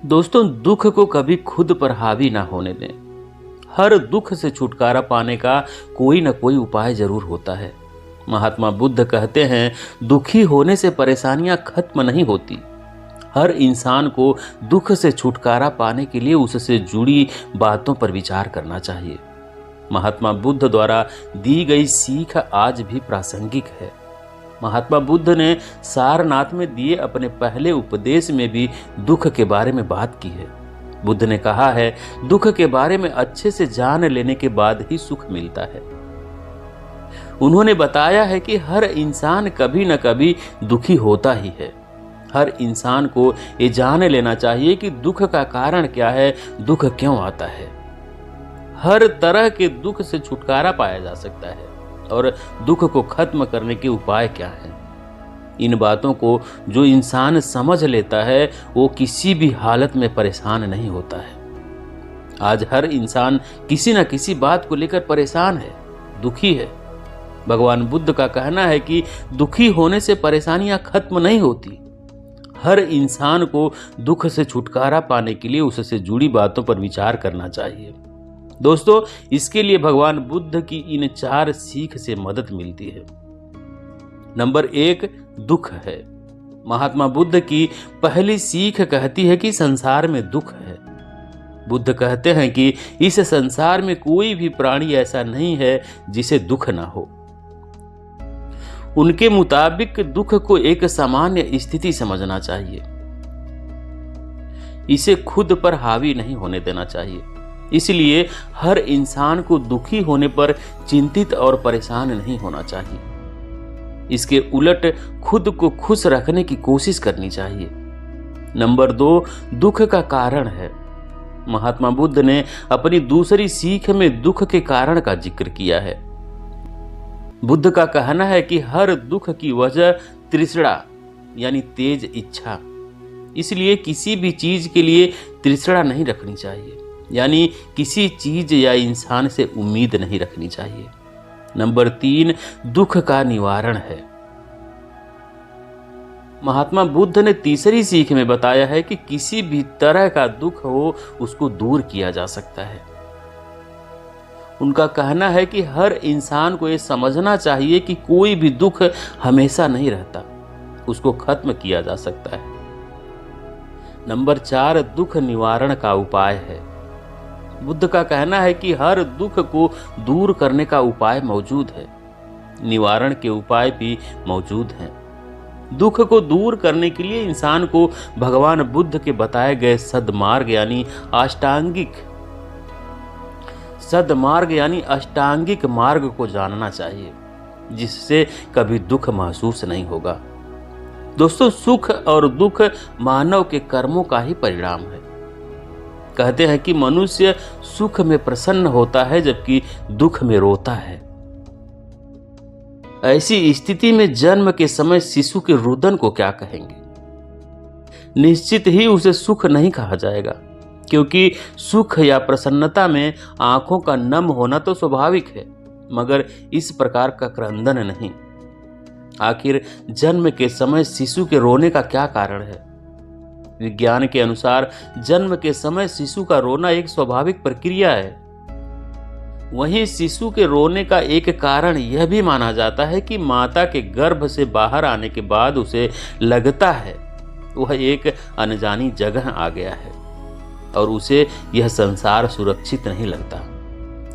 दोस्तों, दुख को कभी खुद पर हावी ना होने दें। हर दुख से छुटकारा पाने का कोई न कोई उपाय जरूर होता है। महात्मा बुद्ध कहते हैं, दुखी होने से परेशानियां खत्म नहीं होती। हर इंसान को दुख से छुटकारा पाने के लिए उससे जुड़ी बातों पर विचार करना चाहिए। महात्मा बुद्ध द्वारा दी गई सीख आज भी प्रासंगिक है। महात्मा बुद्ध ने सारनाथ में दिए अपने पहले उपदेश में भी दुख के बारे में बात की है। बुद्ध ने कहा है, दुख के बारे में अच्छे से जान लेने के बाद ही सुख मिलता है। उन्होंने बताया है कि हर इंसान कभी न कभी दुखी होता ही है। हर इंसान को ये जान लेना चाहिए कि दुख का कारण क्या है, दुख क्यों आता है। हर तरह के दुख से छुटकारा पाया जा सकता है और दुख को खत्म करने के उपाय क्या हैं। इन बातों को जो इंसान समझ लेता है वो किसी भी हालत में परेशान नहीं होता है। आज हर इंसान किसी न किसी बात को लेकर परेशान है, दुखी है। भगवान बुद्ध का कहना है कि दुखी होने से परेशानियां खत्म नहीं होती। हर इंसान को दुख से छुटकारा पाने के लिए उससे जुड़ी बातों पर विचार करना चाहिए। दोस्तों, इसके लिए भगवान बुद्ध की इन 4 सीख से मदद मिलती है। नंबर 1, दुख है। महात्मा बुद्ध की पहली सीख कहती है कि संसार में दुख है। बुद्ध कहते हैं कि इस संसार में कोई भी प्राणी ऐसा नहीं है जिसे दुख ना हो। उनके मुताबिक दुख को एक सामान्य स्थिति समझना चाहिए। इसे खुद पर हावी नहीं होने देना चाहिए। इसलिए हर इंसान को दुखी होने पर चिंतित और परेशान नहीं होना चाहिए। इसके उलट खुद को खुश रखने की कोशिश करनी चाहिए। नंबर 2, दुख का कारण है। महात्मा बुद्ध ने अपनी दूसरी सीख में दुख के कारण का जिक्र किया है। बुद्ध का कहना है कि हर दुख की वजह तृष्णा यानी तेज इच्छा। इसलिए किसी भी चीज के लिए तृष्णा नहीं रखनी चाहिए, यानी किसी चीज या इंसान से उम्मीद नहीं रखनी चाहिए। नंबर 3, दुख का निवारण है। महात्मा बुद्ध ने तीसरी सीख में बताया है कि किसी भी तरह का दुख हो उसको दूर किया जा सकता है। उनका कहना है कि हर इंसान को यह समझना चाहिए कि कोई भी दुख हमेशा नहीं रहता, उसको खत्म किया जा सकता है। नंबर 4, दुख निवारण का उपाय है। बुद्ध का कहना है कि हर दुख को दूर करने का उपाय मौजूद है, निवारण के उपाय भी मौजूद हैं। दुख को दूर करने के लिए इंसान को भगवान बुद्ध के बताए गए अष्टांगिक मार्ग को जानना चाहिए, जिससे कभी दुख महसूस नहीं होगा। दोस्तों, सुख और दुख मानव के कर्मों का ही परिणाम है। कहते हैं कि मनुष्य सुख में प्रसन्न होता है जबकि दुख में रोता है। ऐसी स्थिति में जन्म के समय शिशु के रुदन को क्या कहेंगे? निश्चित ही उसे सुख नहीं कहा जाएगा, क्योंकि सुख या प्रसन्नता में आंखों का नम होना तो स्वाभाविक है, मगर इस प्रकार का क्रंदन नहीं। आखिर जन्म के समय शिशु के रोने का क्या कारण है? विज्ञान के अनुसार जन्म के समय शिशु का रोना एक स्वाभाविक प्रक्रिया है। वहीं शिशु के रोने का एक कारण यह भी माना जाता है कि माता के गर्भ से बाहर आने के बाद उसे लगता है वह एक अनजानी जगह आ गया है और उसे यह संसार सुरक्षित नहीं लगता,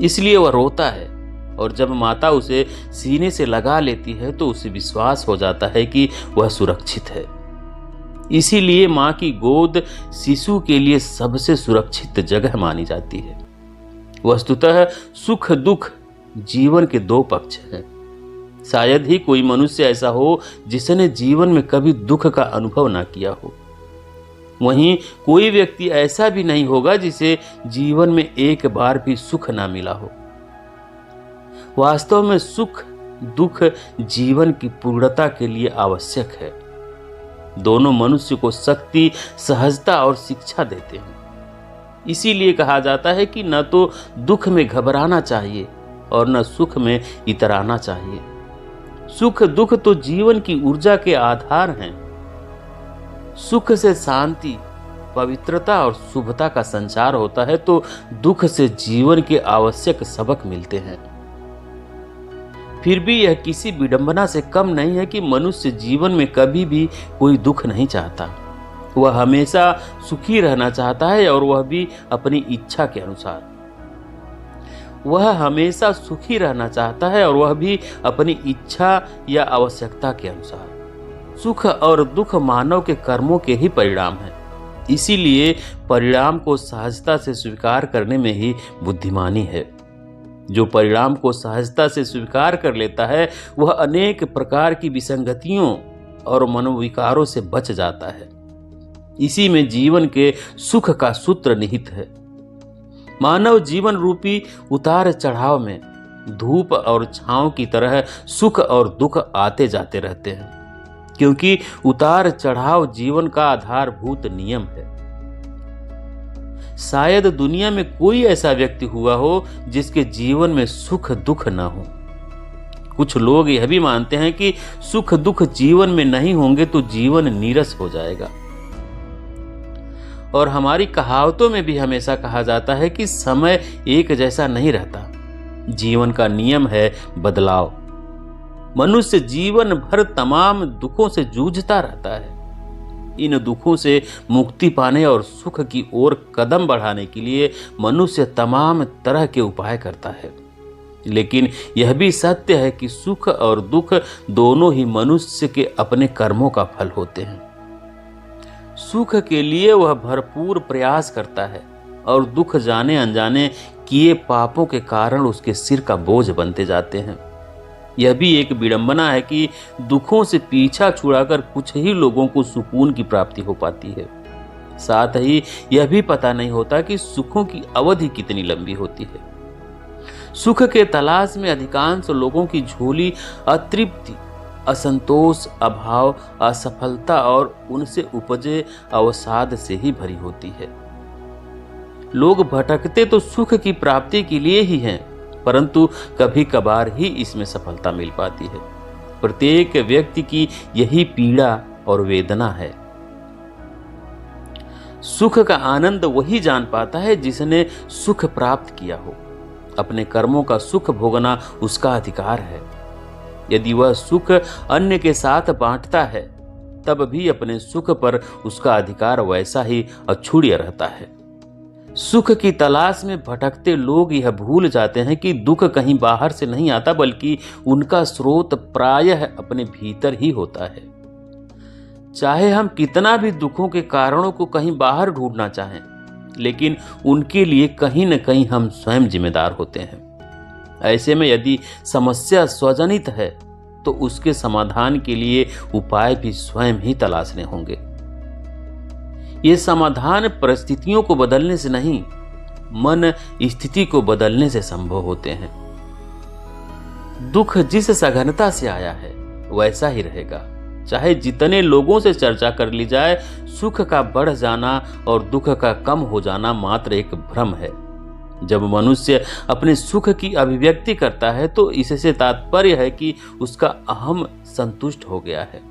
इसलिए वह रोता है। और जब माता उसे सीने से लगा लेती है तो उसे विश्वास हो जाता है कि वह सुरक्षित है। इसीलिए मां की गोद शिशु के लिए सबसे सुरक्षित जगह मानी जाती है। वस्तुतः सुख दुख जीवन के 2 पक्ष हैं। शायद ही कोई मनुष्य ऐसा हो जिसने जीवन में कभी दुख का अनुभव ना किया हो। वहीं कोई व्यक्ति ऐसा भी नहीं होगा जिसे जीवन में एक बार भी सुख ना मिला हो। वास्तव में सुख दुख जीवन की पूर्णता के लिए आवश्यक है। दोनों मनुष्य को शक्ति, सहजता और शिक्षा देते हैं। इसीलिए कहा जाता है कि न तो दुख में घबराना चाहिए और न सुख में इतराना चाहिए। सुख दुख तो जीवन की ऊर्जा के आधार हैं। सुख से शांति पवित्रता और शुभता का संचार होता है तो दुख से जीवन के आवश्यक सबक मिलते हैं। फिर भी यह किसी विडंबना से कम नहीं है कि मनुष्य जीवन में कभी भी कोई दुख नहीं चाहता। वह हमेशा सुखी रहना चाहता है और वह भी अपनी इच्छा के अनुसार। वह हमेशा सुखी रहना चाहता है और वह भी अपनी इच्छा या आवश्यकता के अनुसार। सुख और दुख मानव के कर्मों के ही परिणाम हैं। इसीलिए परिणाम को सहजता से स्वीकार करने में ही बुद्धिमानी है। जो परिणाम को सहजता से स्वीकार कर लेता है वह अनेक प्रकार की विसंगतियों और मनोविकारों से बच जाता है। इसी में जीवन के सुख का सूत्र निहित है। मानव जीवन रूपी उतार चढ़ाव में धूप और छांव की तरह सुख और दुख आते जाते रहते हैं, क्योंकि उतार चढ़ाव जीवन का आधारभूत नियम है। शायद दुनिया में कोई ऐसा व्यक्ति हुआ हो जिसके जीवन में सुख दुख न हो। कुछ लोग यह भी मानते हैं कि सुख दुख जीवन में नहीं होंगे तो जीवन नीरस हो जाएगा। और हमारी कहावतों में भी हमेशा कहा जाता है कि समय एक जैसा नहीं रहता। जीवन का नियम है बदलाव। मनुष्य जीवन भर तमाम दुखों से जूझता रहता है। इन दुखों से मुक्ति पाने और सुख की ओर कदम बढ़ाने के लिए मनुष्य तमाम तरह के उपाय करता है। लेकिन यह भी सत्य है कि सुख और दुख दोनों ही मनुष्य के अपने कर्मों का फल होते हैं। सुख के लिए वह भरपूर प्रयास करता है और दुख जाने अनजाने किए पापों के कारण उसके सिर का बोझ बनते जाते हैं। यह भी एक विडंबना है कि दुखों से पीछा छुड़ाकर कुछ ही लोगों को सुकून की प्राप्ति हो पाती है। साथ ही यह भी पता नहीं होता कि सुखों की अवधि कितनी लंबी होती है। सुख के तलाश में अधिकांश लोगों की झोली अतृप्ति, असंतोष, अभाव, असफलता और उनसे उपजे अवसाद से ही भरी होती है। लोग भटकते तो सुख की प्राप्ति के लिए ही हैं, परंतु कभी कभार ही इसमें सफलता मिल पाती है। प्रत्येक व्यक्ति की यही पीड़ा और वेदना है। सुख का आनंद वही जान पाता है जिसने सुख प्राप्त किया हो। अपने कर्मों का सुख भोगना उसका अधिकार है। यदि वह सुख अन्य के साथ बांटता है तब भी अपने सुख पर उसका अधिकार वैसा ही अछूड़िया रहता है। सुख की तलाश में भटकते लोग यह भूल जाते हैं कि दुख कहीं बाहर से नहीं आता, बल्कि उनका स्रोत प्रायः अपने भीतर ही होता है। चाहे हम कितना भी दुखों के कारणों को कहीं बाहर ढूंढना चाहें, लेकिन उनके लिए कहीं न कहीं हम स्वयं जिम्मेदार होते हैं। ऐसे में यदि समस्या स्वजनित है तो उसके समाधान के लिए उपाय भी स्वयं ही तलाशने होंगे। ये समाधान परिस्थितियों को बदलने से नहीं, मन स्थिति को बदलने से संभव होते हैं। दुख जिस सघनता से आया है वैसा ही रहेगा। चाहे जितने लोगों से चर्चा कर ली जाए, सुख का बढ़ जाना और दुख का कम हो जाना मात्र एक भ्रम है। जब मनुष्य अपने सुख की अभिव्यक्ति करता है तो इससे तात्पर्य है कि उसका अहम संतुष्ट हो गया है।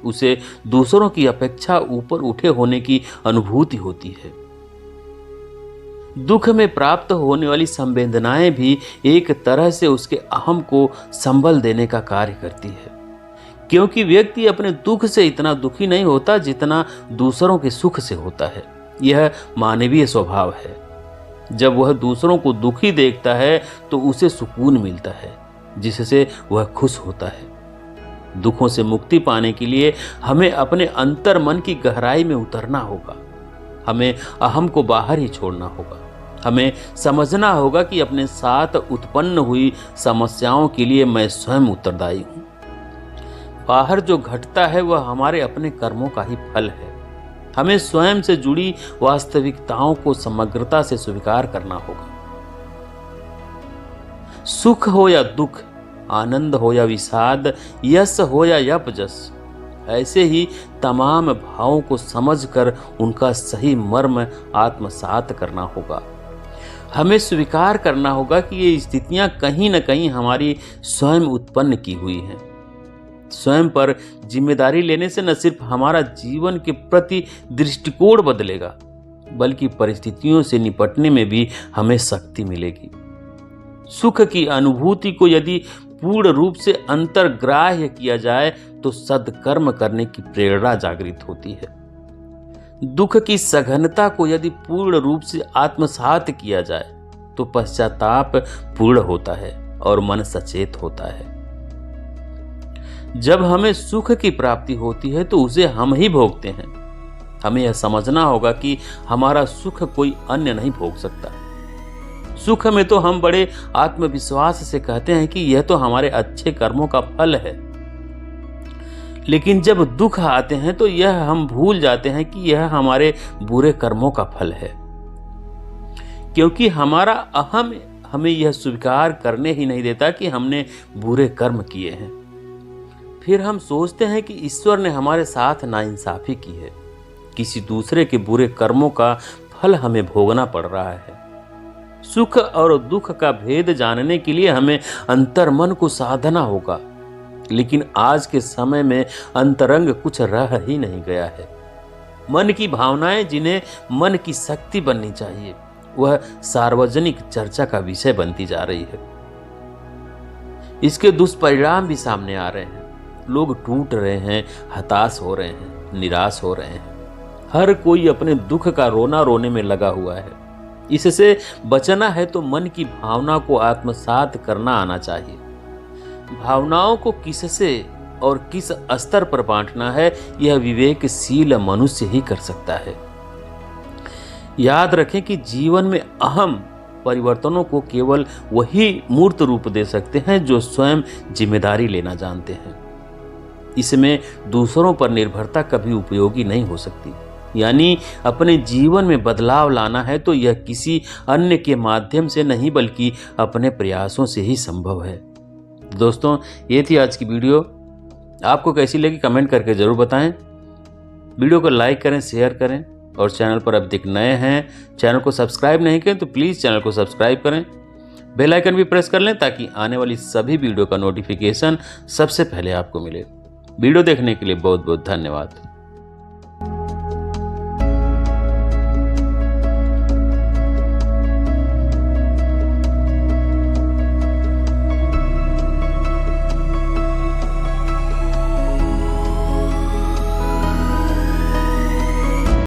उसे दूसरों की अपेक्षा ऊपर उठे होने की अनुभूति होती है। दुख में प्राप्त होने वाली संवेदनाएं भी एक तरह से उसके अहम को संबल देने का कार्य करती है, क्योंकि व्यक्ति अपने दुख से इतना दुखी नहीं होता जितना दूसरों के सुख से होता है। यह मानवीय स्वभाव है। जब वह दूसरों को दुखी देखता है तो उसे सुकून मिलता है, जिससे वह खुश होता है। दुखों से मुक्ति पाने के लिए हमें अपने अंतर मन की गहराई में उतरना होगा। हमें अहम को बाहर ही छोड़ना होगा। हमें समझना होगा कि अपने साथ उत्पन्न हुई समस्याओं के लिए मैं स्वयं उत्तरदायी हूं। बाहर जो घटता है वह हमारे अपने कर्मों का ही फल है। हमें स्वयं से जुड़ी वास्तविकताओं को समग्रता से स्वीकार करना होगा। सुख हो या दुख, आनंद हो या विषाद, यश हो या अपजश, ऐसे ही तमाम भावों को समझकर उनका सही मर्म आत्मसात करना होगा। हमें स्वीकार करना होगा कि ये स्थितियां कहीं न कहीं हमारी स्वयं उत्पन्न की हुई हैं। स्वयं पर जिम्मेदारी लेने से न सिर्फ हमारा जीवन के प्रति दृष्टिकोण बदलेगा, बल्कि परिस्थितियों से निपटने में भी हमें शक्ति मिलेगी। सुख की अनुभूति को यदि पूर्ण रूप से अंतर्ग्राह्य किया जाए तो सद्कर्म करने की प्रेरणा जागृत होती है। दुख की सघनता को यदि पूर्ण रूप से आत्मसात किया जाए तो पश्चाताप पूर्ण होता है और मन सचेत होता है। जब हमें सुख की प्राप्ति होती है तो उसे हम ही भोगते हैं। हमें यह समझना होगा कि हमारा सुख कोई अन्य नहीं भोग सकता। सुख में तो हम बड़े आत्मविश्वास से कहते हैं कि यह तो हमारे अच्छे कर्मों का फल है, लेकिन जब दुख आते हैं तो यह हम भूल जाते हैं कि यह हमारे बुरे कर्मों का फल है, क्योंकि हमारा अहम हमें यह स्वीकार करने ही नहीं देता कि हमने बुरे कर्म किए हैं। फिर हम सोचते हैं कि ईश्वर ने हमारे साथ नाइंसाफी की है, किसी दूसरे के बुरे कर्मों का फल हमें भोगना पड़ रहा है। सुख और दुख का भेद जानने के लिए हमें अंतर्मन को साधना होगा, लेकिन आज के समय में अंतरंग कुछ रह ही नहीं गया है। मन की भावनाएं जिन्हें मन की शक्ति बननी चाहिए, वह सार्वजनिक चर्चा का विषय बनती जा रही है। इसके दुष्परिणाम भी सामने आ रहे हैं। लोग टूट रहे हैं, हताश हो रहे हैं, निराश हो रहे हैं। हर कोई अपने दुख का रोना रोने में लगा हुआ है। इससे बचना है तो मन की भावना को आत्मसात करना आना चाहिए। भावनाओं को किससे और किस स्तर पर बांटना है, यह विवेकशील मनुष्य ही कर सकता है। याद रखें कि जीवन में अहम परिवर्तनों को केवल वही मूर्त रूप दे सकते हैं जो स्वयं जिम्मेदारी लेना जानते हैं। इसमें दूसरों पर निर्भरता कभी उपयोगी नहीं हो सकती। यानी अपने जीवन में बदलाव लाना है तो यह किसी अन्य के माध्यम से नहीं, बल्कि अपने प्रयासों से ही संभव है। दोस्तों, ये थी आज की वीडियो। आपको कैसी लगी कमेंट करके जरूर बताएं। वीडियो को लाइक करें, शेयर करें, और चैनल पर अब तक नए हैं, चैनल को सब्सक्राइब नहीं करें तो प्लीज़ चैनल को सब्सक्राइब करें। बेल आइकन भी प्रेस कर लें ताकि आने वाली सभी वीडियो का नोटिफिकेशन सबसे पहले आपको मिले। वीडियो देखने के लिए बहुत बहुत धन्यवाद।